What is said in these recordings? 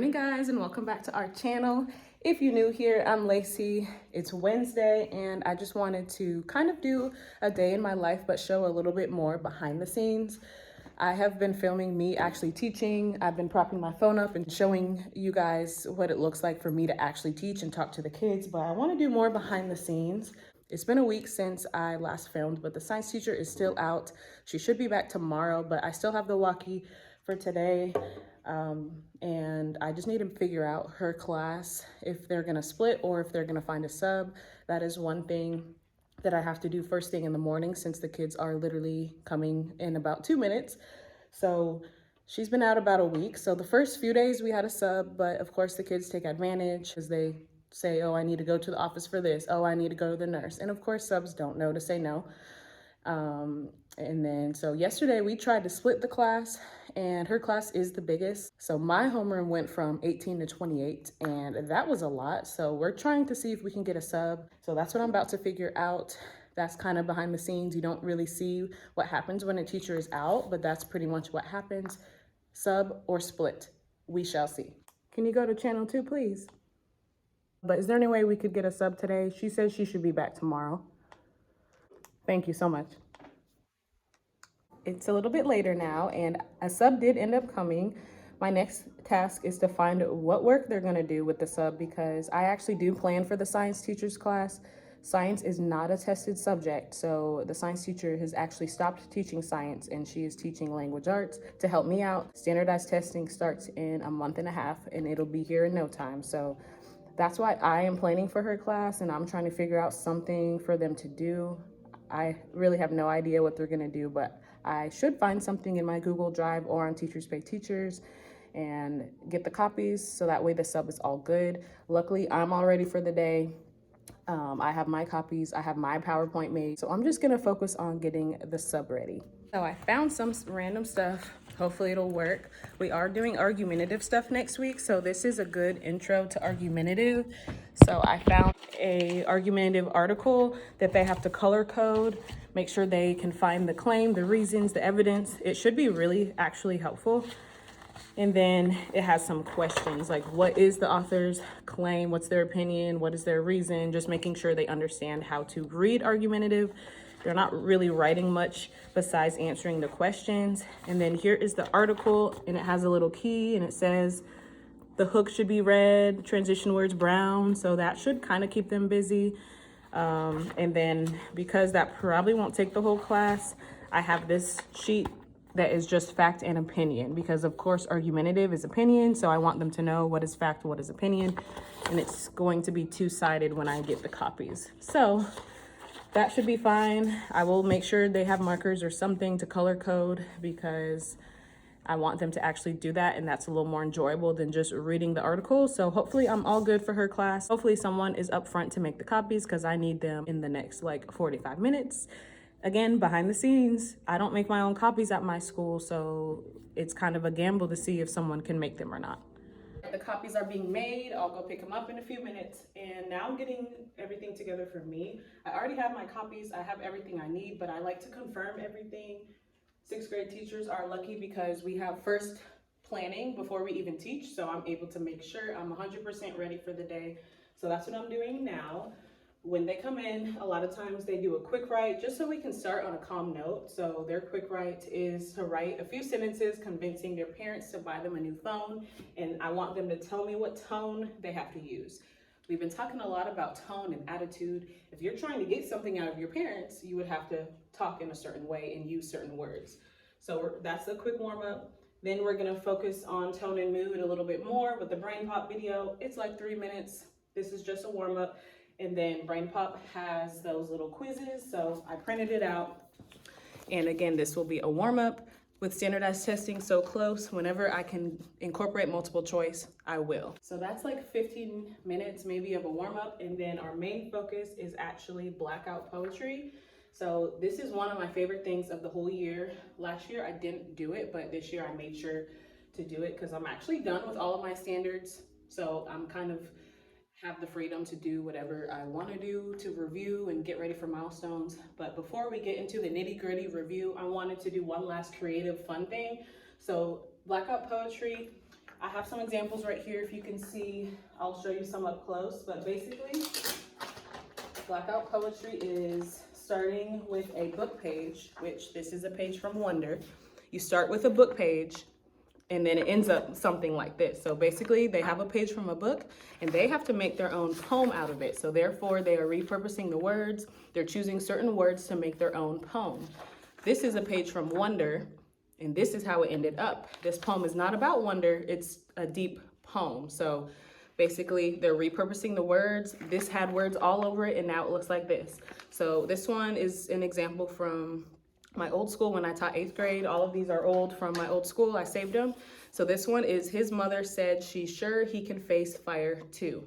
morning, guys, and welcome back to our channel. If you're new here, I'm Lacey. It's Wednesday, and I just wanted to kind of do a day in my life, but show a little bit more behind the scenes. I have been filming me actually teaching. I've been propping my phone up and showing you guys what it looks like for me to actually teach and talk to the kids, but I want to do more behind the scenes. It's been a week since I last filmed, but the science teacher is still out. She should be back tomorrow, but I still have the walkie for today. And I just need to figure out her class, if they're gonna split or if they're gonna find a sub. That is one thing that I have to do first thing in the morning since the kids are literally coming in about 2 minutes. So she's been out about a week. So the first few days we had a sub, but of course the kids take advantage because they say, oh, I need to go to the office for this. Oh, I need to go to the nurse. And of course subs don't know to say no. And then, so yesterday we tried to split the class and her class is the biggest. So my homeroom went from 18 to 28 and that was a lot. So we're trying to see if we can get a sub. So that's what I'm about to figure out. That's kind of behind the scenes. You don't really see what happens when a teacher is out, but that's pretty much what happens. Sub or split, we shall see. Can you go to channel 2, please? But is there any way we could get a sub today? She says she should be back tomorrow. Thank you so much. It's a little bit later now and a sub did end up coming. My next task is to find what work they're gonna do with the sub because I actually do plan for the science teacher's class. Science is not a tested subject, so the science teacher has actually stopped teaching science and she is teaching language arts to help me out. Standardized testing starts in a month and a half and it'll be here in no time. So that's why I am planning for her class and I'm trying to figure out something for them to do. I really have no idea what they're gonna do, but I should find something in my Google Drive or on Teachers Pay Teachers and get the copies so that way the sub is all good. Luckily, I'm all ready for the day. I have my copies, I have my PowerPoint made, so I'm just gonna focus on getting the sub ready. So I found some random stuff. Hopefully it'll work. We are doing argumentative stuff next week, so this is a good intro to argumentative. So I found a argumentative article that they have to color code, make sure they can find the claim, the reasons, the evidence. It should be really actually helpful. And then it has some questions like what is the author's claim, what's their opinion, what is their reason, just making sure they understand how to read argumentative. They're not really writing much besides answering the questions. And then here is the article and it has a little key and it says the hook should be red, transition words brown. So that should kind of keep them busy. And then because that probably won't take the whole class, I have this sheet that is just fact and opinion because of course argumentative is opinion. So I want them to know what is fact, what is opinion. And it's going to be two-sided when I get the copies. So that should be fine. I will make sure they have markers or something to color code because I want them to actually do that and that's a little more enjoyable than just reading the article. So hopefully I'm all good for her class. Hopefully someone is up front to make the copies because I need them in the next like 45 minutes. Again, behind the scenes, I don't make my own copies at my school, so it's kind of a gamble to see if someone can make them or not. The copies are being made. I'll go pick them up in a few minutes. And now I'm getting everything together for me. I already have my copies. I have everything I need, but I like to confirm everything. 6th grade teachers are lucky because we have first planning before we even teach. So I'm able to make sure I'm 100% ready for the day. So that's what I'm doing now. When they come in, a lot of times they do a quick write just so we can start on a calm note. So their quick write is to write a few sentences convincing their parents to buy them a new phone. And I want them to tell me what tone they have to use. We've been talking a lot about tone and attitude. If you're trying to get something out of your parents, you would have to talk in a certain way and use certain words. So that's a quick warm up. Then we're gonna focus on tone and mood a little bit more with the brain pop video. It's like 3 minutes. This is just a warm up. And then Brain Pop has those little quizzes. So I printed it out. And again, this will be a warm up with standardized testing so close. Whenever I can incorporate multiple choice, I will. So that's like 15 minutes maybe of a warm up. And then our main focus is actually blackout poetry. So this is one of my favorite things of the whole year. Last year I didn't do it, but this year I made sure to do it because I'm actually done with all of my standards. So I'm kind of have the freedom to do whatever I want to do to review and get ready for milestones. But before we get into the nitty-gritty review, I wanted to do one last creative fun thing. So blackout poetry I have some examples right here. If you can see, I'll show you some up close, but basically Blackout Poetry is starting with a book page, which this is a page from Wonder. You start with a book page and then it ends up something like this. So basically they have a page from a book and they have to make their own poem out of it. So therefore they are repurposing the words. They're choosing certain words to make their own poem. This is a page from Wonder and this is how it ended up. This poem is not about wonder, it's a deep poem. So basically they're repurposing the words. This had words all over it and now it looks like this. So this one is an example from my old school when I taught 8th grade. All of these are old from my old school. I saved them. So this one is, his mother said she's sure he can face fire too.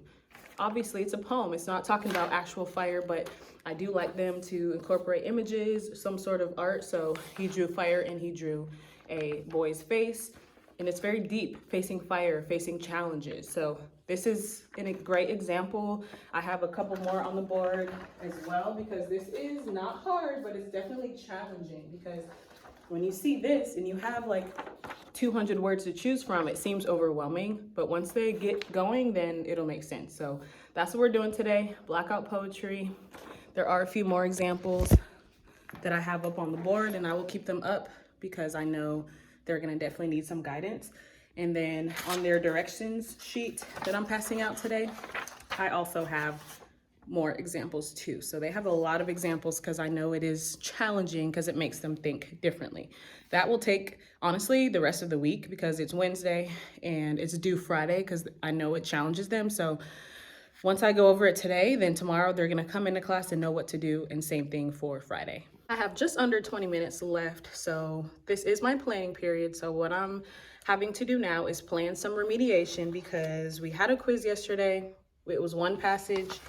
Obviously it's a poem. It's not talking about actual fire, but I do like them to incorporate images, some sort of art. So he drew fire and he drew a boy's face. And it's very deep, facing fire, facing challenges. So this is a great example. I have a couple more on the board as well because this is not hard, but it's definitely challenging because when you see this and you have like 200 words to choose from, it seems overwhelming, but once they get going, then it'll make sense. So that's what we're doing today, Blackout Poetry. There are a few more examples that I have up on the board and I will keep them up because I know they're gonna definitely need some guidance. And then on their directions sheet that I'm passing out today, I also have more examples too. So they have a lot of examples because I know it is challenging because it makes them think differently. That will take, honestly, the rest of the week because it's Wednesday and it's due Friday because I know it challenges them. So once I go over it today, then tomorrow they're gonna come into class and know what to do, and same thing for Friday. I have just under 20 minutes left, so this is my planning period. So what I'm having to do now is plan some remediation because we had a quiz yesterday. It was one passage,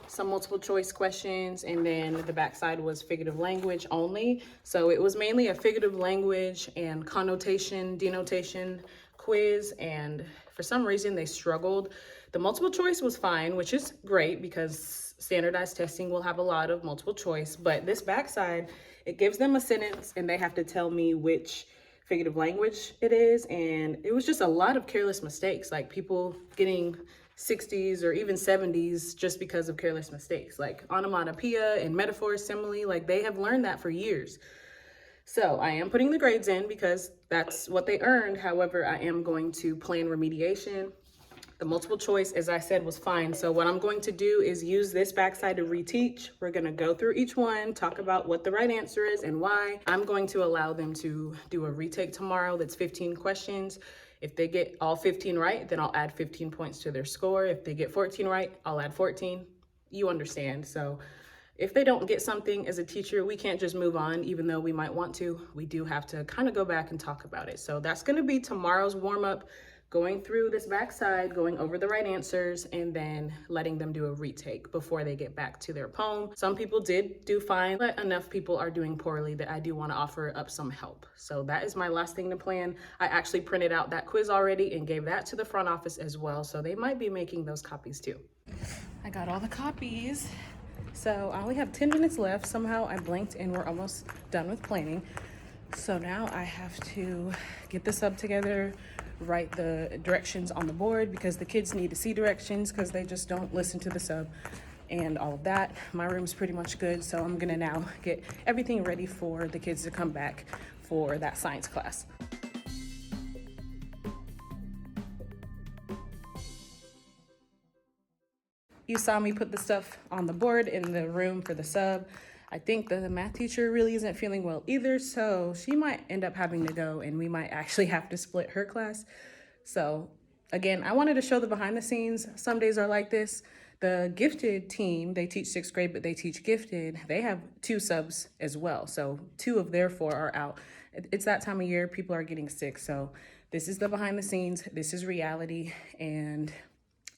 some multiple choice questions, and then the backside was figurative language only. So it was mainly a figurative language and connotation, denotation quiz, and for some reason they struggled. The multiple choice was fine, which is great because standardized testing will have a lot of multiple choice, but this backside, it gives them a sentence and they have to tell me which figurative language it is, and it was just a lot of careless mistakes, like people getting 60s or even 70s just because of careless mistakes, like onomatopoeia and metaphor, simile, like they have learned that for years. So I am putting the grades in because that's what they earned. However, I am going to plan remediation. The multiple choice, as I said, was fine. So what I'm going to do is use this backside to reteach. We're gonna go through each one, talk about what the right answer is and why. I'm going to allow them to do a retake tomorrow that's 15 questions. If they get all 15 right, then I'll add 15 points to their score. If they get 14 right, I'll add 14. You understand. So if they don't get something as a teacher, we can't just move on, even though we might want to. We do have to kind of go back and talk about it. So that's gonna be tomorrow's warm-up, going through this backside, going over the right answers, and then letting them do a retake before they get back to their poem. Some people did do fine, but enough people are doing poorly that I do want to offer up some help. So that is my last thing to plan. I actually printed out that quiz already and gave that to the front office as well, so they might be making those copies too. I got all the copies. So I only have 10 minutes left. Somehow I blinked and we're almost done with planning. So now I have to get the sub together, write the directions on the board because the kids need to see directions because they just don't listen to the sub and all of that. My room's pretty much good, so I'm gonna now get everything ready for the kids to come back for that science class. You saw me put the stuff on the board in the room for the sub. I think the math teacher really isn't feeling well either, so she might end up having to go and we might actually have to split her class. So again, I wanted to show the behind the scenes. Some days are like this. The gifted team, they teach 6th grade, but they teach gifted. They have 2 subs as well. So 2 of their 4 are out. It's that time of year, people are getting sick. So this is the behind the scenes, this is reality, and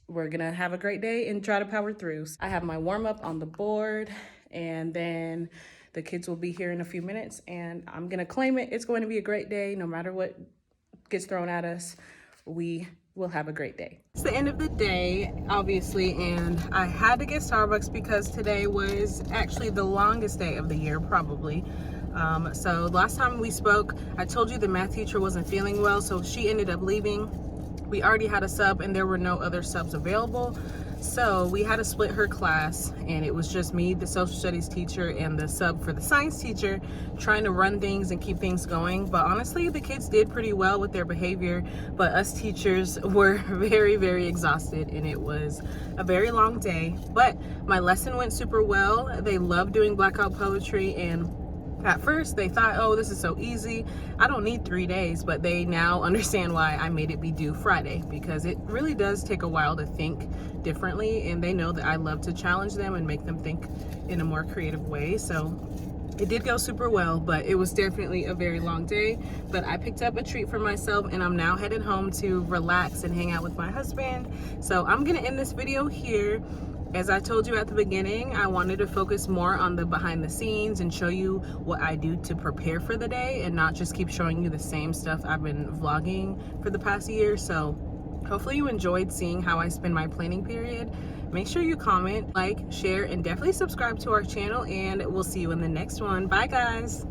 we're gonna have a great day and try to power through. I have my warm up on the board, and then the kids will be here in a few minutes and I'm gonna claim it. It's going to be a great day. No matter what gets thrown at us, we will have a great day. It's the end of the day, obviously, and I had to get Starbucks because today was actually the longest day of the year, probably. So last time we spoke, I told you the math teacher wasn't feeling well, so she ended up leaving. we already had a sub and there were no other subs available. So we had to split her class, and it was just me, the social studies teacher, and the sub for the science teacher, trying to run things and keep things going. But honestly, the kids did pretty well with their behavior, but us teachers were very, very exhausted, and it was a very long day. But my lesson went super well. They loved doing blackout poetry, and at first they thought, oh, this is so easy, I don't need 3 days, but they now understand why I made it be due Friday, because it really does take a while to think differently, and they know that I love to challenge them and make them think in a more creative way. So it did go super well, but it was definitely a very long day. But I picked up a treat for myself, and I'm now headed home to relax and hang out with my husband. So I'm gonna end this video here. As I told you at the beginning, I wanted to focus more on the behind the scenes and show you what I do to prepare for the day, and not just keep showing you the same stuff I've been vlogging for the past year. So hopefully you enjoyed seeing how I spend my planning period. Make sure you comment, like, share, and definitely subscribe to our channel, and we'll see you in the next one. Bye guys.